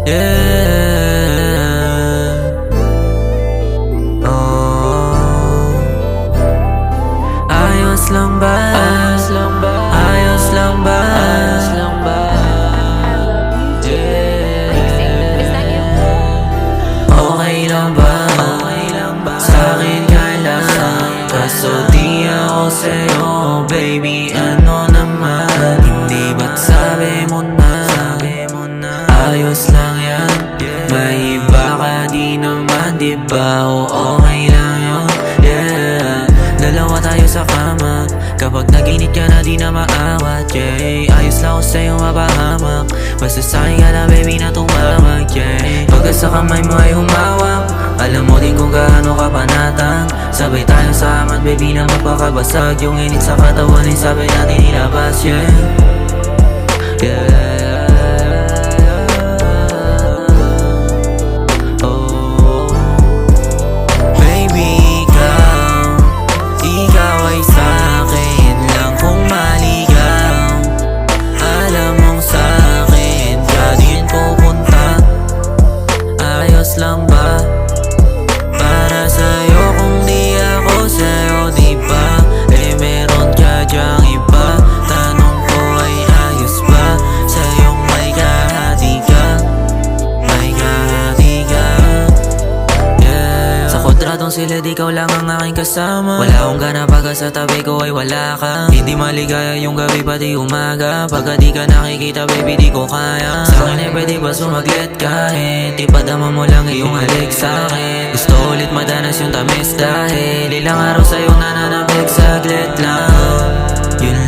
Yeah. Oh. Ayos lang ba? Ayos lang ba? Ayos lang ba? Ayos lang ba? Okay lang ba? Okay lang ba? Sa'kin ka lang, kaso di ako sa'yo. Baby, ano naman? Hindi ba't sabi mo na? Ayos lang yan. May iba ka di naman, diba? O okay lang yun, yeah. Dalawa tayo sa kama, kapag naginit ka na di na maawat, yeah. Ayos lang ako sa'yo mapahamak, basta sa'kin ka na baby na tumawag, yeah. Pagka sa kamay mo ay humawak, alam mo din kung gaano ka panatang. Sabay tayo sa amat baby na magpakabasag. Yung init sa katawan ay sabay natin ilabas, yeah. Yeah. Lang ba? Para sa'yo kung di ako sa'yo, diba? Eh meron ka dyang iba. Tanong ko ay ayos ba? Sa'yong may kahati ka, may kahati ka, yeah. Sa kwadratong sila di ikaw lang ang aking kasama. Wala akong gana pagka sa tabi ko ay wala ka. Hindi maligaya yung gabi pati umaga. Pagka di ka nakikita baby di ko kaya. Sa'kin ay pwede ba sumaglit kahit ipadama mo lang iyong halik sa'kin. Gusto ulit madanas yung tamis dahil ilang araw sa'yo nananabig saglit lang. Yun